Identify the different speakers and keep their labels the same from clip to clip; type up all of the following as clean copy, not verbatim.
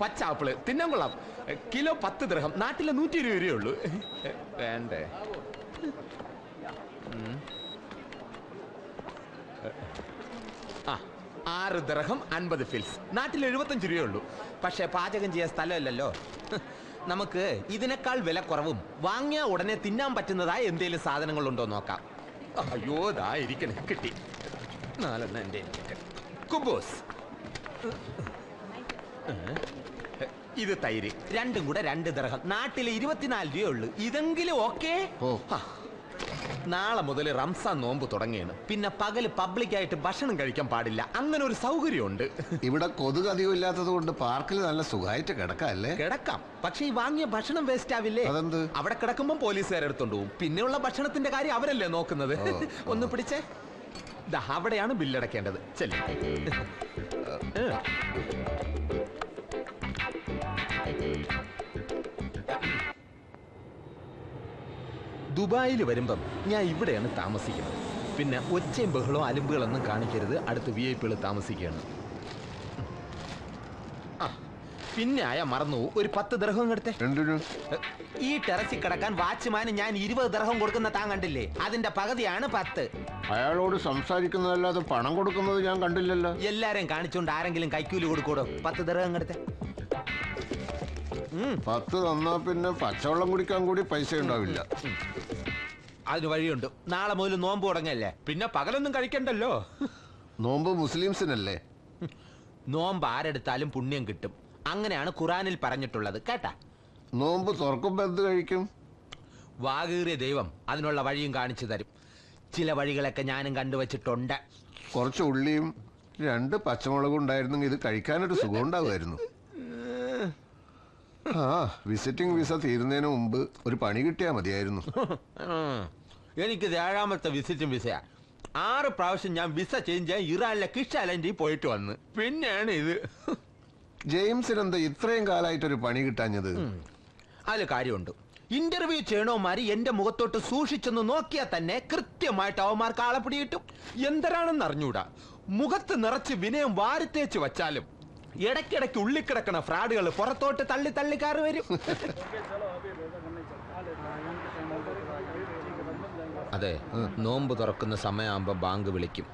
Speaker 1: പച്ചാപ്പിള് തിന്നാൻ കൊള്ളാം. കിലോ 10 ദിർഹം. നാട്ടിലെ 120 രൂപയേ ഉള്ളൂ. വേണ്ടേ? 6 ദിർഹം 50 ഫിൽസ്. നാട്ടിൽ 75 രൂപയേ ഉള്ളൂ. പക്ഷെ പാചകം ചെയ്യാൻ സ്ഥലമല്ലല്ലോ. നമുക്ക് ഇതിനേക്കാൾ വില കുറവും വാങ്ങിയ ഉടനെ തിന്നാൻ പറ്റുന്നതായ എന്തെങ്കിലും സാധനങ്ങളുണ്ടോ നോക്കാം. അയ്യോ ദാ ഇരിക്കണേ, കിട്ടി. 4 എന്റെ കുബൂസ്. ഇത് തൈര്. രണ്ടും കൂടെ 2 ദിർഹം. നാട്ടിലെ 24 രൂപയേ ഉള്ളൂ. ഇതെങ്കിലും ഓക്കേ. നാളെ മുതൽ റംസാൻ നോമ്പ് തുടങ്ങിയാണ്. പിന്നെ പകല് പബ്ലിക്കായിട്ട് ഭക്ഷണം കഴിക്കാൻ പാടില്ല. അങ്ങനെ ഒരു സൗകര്യമുണ്ട്.
Speaker 2: ഇവിടെ കൊതുക് അധികം ഇല്ലാത്തത് കൊണ്ട് പാർക്കിൽ നല്ല സുഖമായിട്ട് കിടക്കാല്ലേ?
Speaker 1: കിടക്കാം. പക്ഷെ ഈ വാങ്ങിയ ഭക്ഷണം വേസ്റ്റ് ആവില്ലേ?
Speaker 2: അതെന്ത്?
Speaker 1: അവിടെ കിടക്കുമ്പോൾ പോലീസുകാരെടുത്തോണ്ട് പോകും. പിന്നെയുള്ള ഭക്ഷണത്തിന്റെ കാര്യം അവരല്ലേ നോക്കുന്നത്. ഒന്ന് പിടിച്ചേ. അവിടെയാണ് ബില്ലടക്കേണ്ടത്. ചെല്ലു. ദുബായിൽ വരുമ്പം ഞാൻ ഇവിടെയാണ് താമസിക്കുന്നത്. പിന്നെ ഒച്ചയും ബഹളവും അലുമ്പുകളൊന്നും കാണിക്കരുത്. അടുത്ത് VIP താമസിക്കുകയാണ്. പിന്നെ മറന്നു, ഒരു 10 ദിർഹം എടുത്തേ. ഈ ടെറസിൽ കിടക്കാൻ വാച്ച്മാന് ഞാൻ 20 ദിർഹം കൊടുക്കുന്ന താൻ കണ്ടില്ലേ? അതിന്റെ പകുതിയാണ് 10.
Speaker 2: അയാളോട് സംസാരിക്കുന്നതല്ലാതെ പണം കൊടുക്കുന്നത് ഞാൻ കണ്ടില്ലല്ലോ.
Speaker 1: എല്ലാരെയും കാണിച്ചോണ്ട് ആരെങ്കിലും കൈക്കൂലി കൊടുക്കൂടോ? 10 ദിർഹം എടുത്തേ.
Speaker 2: 10 തന്നാ പിന്നെ പച്ചവെള്ളം കുടിക്കാൻ കൂടി പൈസ ഉണ്ടാവില്ല.
Speaker 1: അതിന് വഴിയുണ്ട്. നാളെ മുതൽ നോമ്പ് തുടങ്ങല്ലേ, പിന്നെ പകലൊന്നും കഴിക്കണ്ടല്ലോ.
Speaker 2: നോമ്പ് മുസ്ലിംസിനല്ലേ?
Speaker 1: നോമ്പ് ആരെടുത്താലും പുണ്യം കിട്ടും. അങ്ങനെയാണ് ഖുറാനിൽ പറഞ്ഞിട്ടുള്ളത് കേട്ടാ.
Speaker 2: നോമ്പ് തുറക്കുമ്പോ എന്ത് കഴിക്കും?
Speaker 1: വാകീറിയ ദൈവം അതിനുള്ള വഴിയും കാണിച്ചു തരും. ചില വഴികളൊക്കെ ഞാനും കണ്ടുവച്ചിട്ടുണ്ട്.
Speaker 2: കുറച്ച് ഉള്ളിയും 2 പച്ചമുളകും ഉണ്ടായിരുന്നെങ്കിൽ ഇത് കഴിക്കാനൊരു സുഖം ഉണ്ടാവുമായിരുന്നു. വിസിറ്റിംഗ് വിസ തീരുന്നതിന് മുമ്പ് ഒരു പണി കിട്ടിയാൽ മതിയായിരുന്നു.
Speaker 1: എനിക്ക് 7ാമത്തെ വിസിറ്റിംഗ് വിസയാ. 6 പ്രാവശ്യം ഞാൻ വിസ ചേഞ്ച് ചെയ്യാൻ ഇറാനിലെ കിഷ് ഐലൻഡിൽ പോയിട്ട് വന്ന്. പിന്നെയാണ് ഇത്.
Speaker 2: ജെയിംസിനെന്താ ഇത്രയും കാലമായിട്ടൊരു പണി കിട്ടാഞ്ഞത്?
Speaker 1: അതിൽ കാര്യമുണ്ട്. ഇന്റർവ്യൂ ചെയ്യണോമാര് എന്റെ മുഖത്തോട്ട് സൂക്ഷിച്ചെന്ന് നോക്കിയാൽ തന്നെ കൃത്യമായിട്ട് അവന്മാർക്ക് ആളെ പിടികിട്ടും. എന്തരാണെന്ന് അറിഞ്ഞൂടാ. മുഖത്ത് നിറച്ച് വിനയം വാരിത്തേച്ച് വച്ചാലും ഇടയ്ക്കിടയ്ക്ക് ഉള്ളിക്കിടക്കണ ഫ്രാഡുകൾ പുറത്തോട്ട് തള്ളി തള്ളിക്കാറ് വരും. അതെ, നോമ്പ് തുറക്കുന്ന സമയമാകുമ്പോ ബാങ്ക് വിളിക്കും.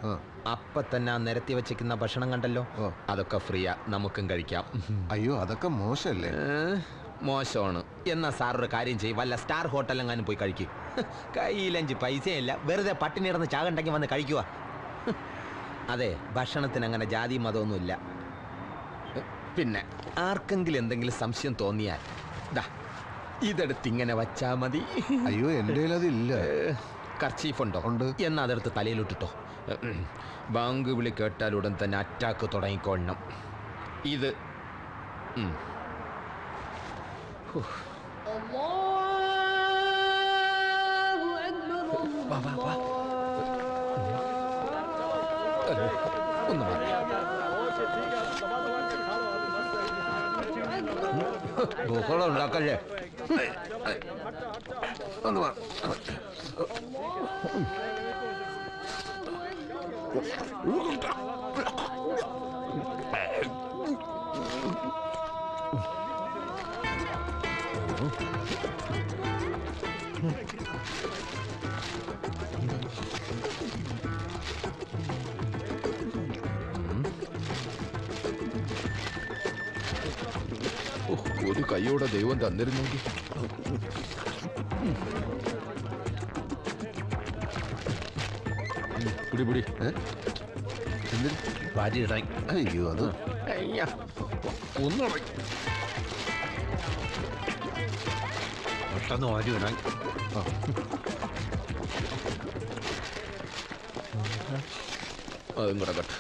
Speaker 1: അപ്പൊ തന്നെ നിരത്തി വെച്ചിരിക്കുന്ന ഭക്ഷണം കണ്ടല്ലോ, അതൊക്കെ ഫ്രീയാ, നമുക്കും കഴിക്കാം.
Speaker 2: അയ്യോ, അതൊക്കെ മോശമല്ലേ?
Speaker 1: മോശമാണ്. എന്നാ സാറൊരു കാര്യം ചെയ്യും, വല്ല സ്റ്റാർ ഹോട്ടലെങ്ങാനും പോയി കഴിക്കും. കയ്യിലഞ്ച് പൈസയില്ല, വെറുതെ പട്ടിണി ഇടന്ന് ചാകണ്ടെങ്കിൽ വന്ന് കഴിക്കുക. അതെ, ഭക്ഷണത്തിന് അങ്ങനെ ജാതി മതമൊന്നുമില്ല. പിന്നെ ആർക്കെങ്കിലും എന്തെങ്കിലും സംശയം തോന്നിയാൽ ഇതെടുത്ത് ഇങ്ങനെ വച്ചാ മതി.
Speaker 2: അയ്യോ, എൻ്റെ അതില്ല.
Speaker 1: കർച്ചീഫ് ഉണ്ടോ?
Speaker 2: ഉണ്ട്.
Speaker 1: എന്നാ അതെടുത്ത് തലയിലിട്ടിട്ടോ. ബാങ്ക് വിളി കേട്ടാൽ ഉടൻ തന്നെ അറ്റാക്ക് തുടങ്ങിക്കൊള്ളണം. ഇത് ഒന്ന് ബഹളം ഉണ്ടാക്കല്ലേ.
Speaker 2: ഒന്ന്
Speaker 1: ഒരു കൈയോടെ ദൈവം തന്നിരുന്നെങ്കിൽ. പിടി പിടി.
Speaker 2: ഭാര്യ. അയ്യോ, അത്
Speaker 1: ഒന്ന് പെട്ടെന്ന് വാരി ഇടാൻ. അതും കിടക്കട്ടെ.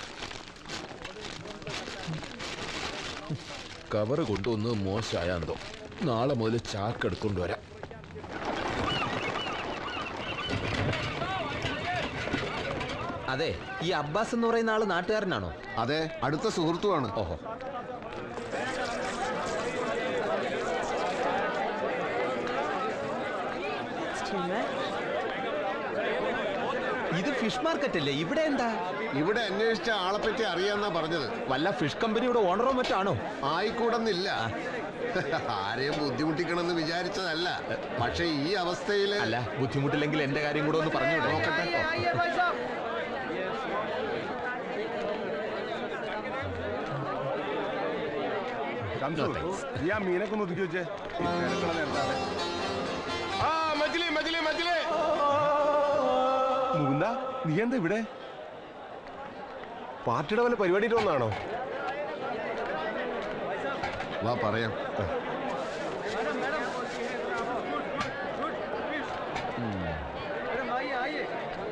Speaker 1: കവറ് കൊണ്ടുവന്ന് മോശമായാന്തോ. നാളെ മുതൽ ചാക്ക് എടുക്കൊണ്ട് വരാം. അതെ, ഈ അബ്ബാസ് എന്ന് പറയുന്ന ആള് നാട്ടുകാരനാണോ?
Speaker 2: അതെ, അടുത്ത സുഹൃത്തുമാണ്.
Speaker 1: ഓഹോ. ഇത് ഫിഷ് മാർക്കറ്റ് അല്ലേ? ഇവിടെ എന്താ?
Speaker 2: ഇവിടെ അന്വേഷിച്ച ആളെ പറ്റി അറിയാന്നാ പറഞ്ഞത്.
Speaker 1: വല്ല ഫിഷ് കമ്പനിയുടെ ഓണറോ മറ്റാണോ?
Speaker 2: ആയിക്കൂടെന്നില്ല. ആരെയും ബുദ്ധിമുട്ടിക്കണമെന്ന് വിചാരിച്ചതല്ല. പക്ഷെ ഈ അവസ്ഥയില്
Speaker 1: അല്ല, ബുദ്ധിമുട്ടില്ലെങ്കിൽ എന്റെ കാര്യം കൂടെ ഒന്ന് പറഞ്ഞു നോക്കട്ടെ.
Speaker 3: ആ മീനൊക്കെ ഒന്ന് ഒതുക്കി വെച്ചേ. മുകുന്ദ, നീ എന്താ ഇവിടെ? പാർട്ടിയുടെ വല്ല പരിപാടിയിട്ട് വന്നാണോ?
Speaker 2: വാ പറയാം.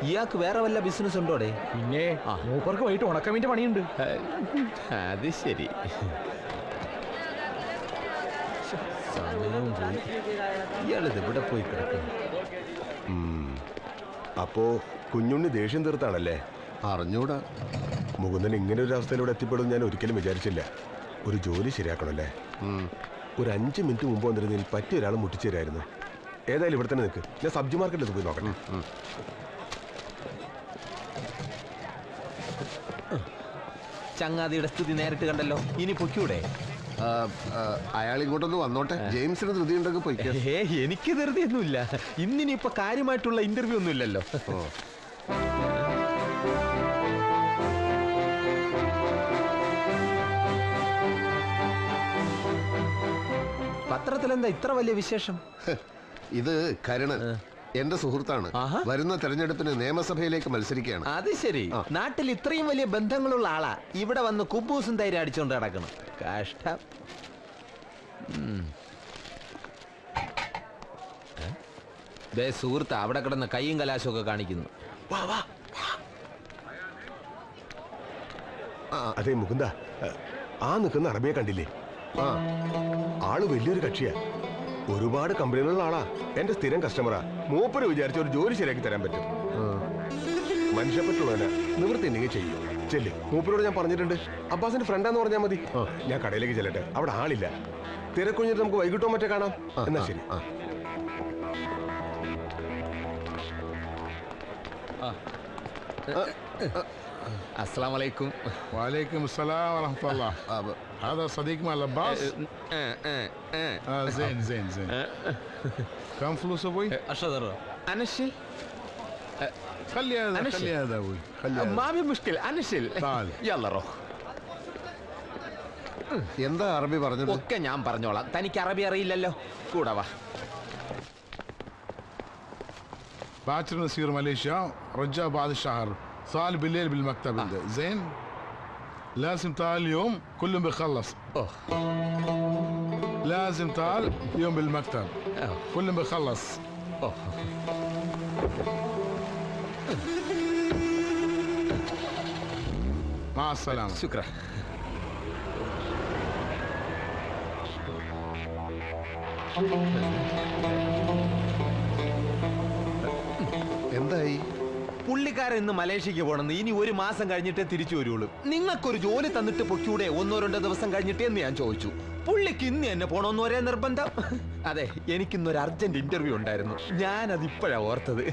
Speaker 1: ഇയാൾക്ക് വേറെ വല്ല ബിസിനസ് ഉണ്ടോടെ?
Speaker 4: പിന്നെ മൂപ്പർക്ക് വൈകിട്ട് ഉണക്കമീന്റെ പണിയുണ്ട്.
Speaker 1: അത് ശരി. സമയവും പോയി. ഇയാളിത് ഇവിടെ പോയി കിടക്കും.
Speaker 3: അപ്പോ കുഞ്ഞുണ്ണി ദേഷ്യം തീർത്താണല്ലേ?
Speaker 2: അറിഞ്ഞൂടാ.
Speaker 3: മുകുന്ദൻ ഇങ്ങനെ ഒരു അവസ്ഥയിലൂടെ എത്തിപ്പെടും ഞാൻ ഒരിക്കലും വിചാരിച്ചില്ല. ഒരു ജോലി ശരിയാക്കണല്ലേ? ഒരു 5 മിനിറ്റ് മുമ്പ് വന്നിരുന്നതിൽ പറ്റിയ ഒരാൾ മുട്ടിച്ചേരായിരുന്നു. ഏതായാലും ഇവിടെ തന്നെ നിൽക്ക്, ഞാൻ സബ്ജി മാർക്കറ്റിൽ പോയി നോക്കട്ടെ.
Speaker 1: ചങ്ങാതിയുടെ സ്ഥിതി നേരിട്ട് കണ്ടല്ലോ, ഇനി പൊയ്ക്കൂടെ?
Speaker 2: അയാൾ ഇങ്ങോട്ടൊന്ന് വന്നോട്ടെ. ജെയിംസിന് ധൃതി ഉണ്ടെങ്കിൽ പോയിക്കോ.
Speaker 1: എനിക്ക് ധൃതിയൊന്നുമില്ല. ഇന്നിനിപ്പോ കാര്യമായിട്ടുള്ള ഇന്റർവ്യൂ ഒന്നും ഇല്ലല്ലോ. പത്രത്തിൽ എന്താ ഇത്ര വലിയ വിശേഷം?
Speaker 2: ഇത് കരുണൻ എന്റെ സുഹൃത്താണ്. വരുന്ന തെരഞ്ഞെടുപ്പിന് നിയമസഭയിലേക്ക് മത്സരിക്കുകയാണ്.
Speaker 1: അത് ശരി. നാട്ടിൽ ഇത്രയും വലിയ ബന്ധങ്ങളുള്ള ആളാ ഇവിടെ വന്ന് കുബൂസും തൈര് അടിച്ചോണ്ട് നടക്കണം. കഷ്ടം. സുഹൃത്ത് അവിടെ കിടന്ന് കൈയും കലാശമൊക്കെ കാണിക്കുന്നു.
Speaker 3: അതെ മുകുന്ദ, ആ നിൽക്കുന്ന അറബിയെ കണ്ടില്ലേ? ആള് വലിയൊരു കക്ഷിയാ. ഒരുപാട് കമ്പനികളുള്ള ആളാ. എന്റെ സ്ഥിരം കസ്റ്റമറാ. മൂപ്പര് വിചാരിച്ച ഒരു ജോലി ശരിയാക്കി തരാൻ പറ്റും. മനുഷ്യപ്പറ്റുള്ളവനാ. നിവൃത്തി ഉണ്ടെങ്കിൽ ചെയ്യും. ചെല്ല്, മൂപ്പരോട് ഞാൻ പറഞ്ഞിട്ടുണ്ട്. അബ്ബാസിന്റെ ഫ്രണ്ടാന്ന് പറഞ്ഞാൽ മതി. ഞാൻ കടയിലേക്ക് ചെല്ലട്ടെ, അവിടെ ആളില്ല. തിരക്കൊഴിഞ്ഞിട്ട് നമുക്ക് വൈകിട്ടോ മറ്റേ കാണാം. എന്നാ ശരി.
Speaker 1: السلام عليكم.
Speaker 5: وعليكم السلام ورحمة الله. هذا صديق مال عباس؟ زين زين زين. كم فلوس ابوي؟ 10 درهم.
Speaker 1: انا شيل.
Speaker 5: خلي هذا خلي هذا ابوي. خلي هذا.
Speaker 1: ما في مشكلة انا شيل.
Speaker 5: تعال.
Speaker 1: يلا روح.
Speaker 2: എന്താ അറബി പറഞ്ഞത്?
Speaker 1: ഒക്കെ ഞാൻ പറഞ്ഞോളാം. തനിക്ക് അറബി അറിയില്ലല്ലോ. കൂടെ വാ.
Speaker 5: باكر نسير ماليزيا، رجع بعد الشهر. صار بالليل بالمكتب. زين؟ لازم تعال اليوم كلهم بيخلص. لازم تعال اليوم بالمكتب. كلهم بيخلص. مع السلامة.
Speaker 1: شكرا.
Speaker 2: എന്തായി?
Speaker 1: പുള്ളിക്കാരൻ ഇന്ന് മലേഷ്യക്ക് പോണെന്ന്. ഇനി 1 മാസം കഴിഞ്ഞിട്ടേ തിരിച്ചു വരുള്ളൂ. നിങ്ങൾക്കൊരു ജോലി തന്നിട്ട് പൊക്കൂടെ 1-2 ദിവസം കഴിഞ്ഞിട്ട് എന്ന് ഞാൻ ചോദിച്ചു. പുള്ളിക്ക് ഇന്ന് എന്നെ പോണോന്ന് ഒരേ നിർബന്ധം. അതെ, എനിക്കിന്നൊരു അർജന്റ് ഇന്റർവ്യൂ ഉണ്ടായിരുന്നു. ഞാനത് ഇപ്പോഴാ ഓർത്തത്.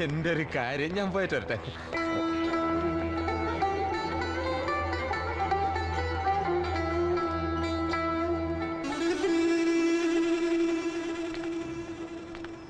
Speaker 1: എന്റെ ഒരു കാര്യം, ഞാൻ പോയിട്ട് വരട്ടെ.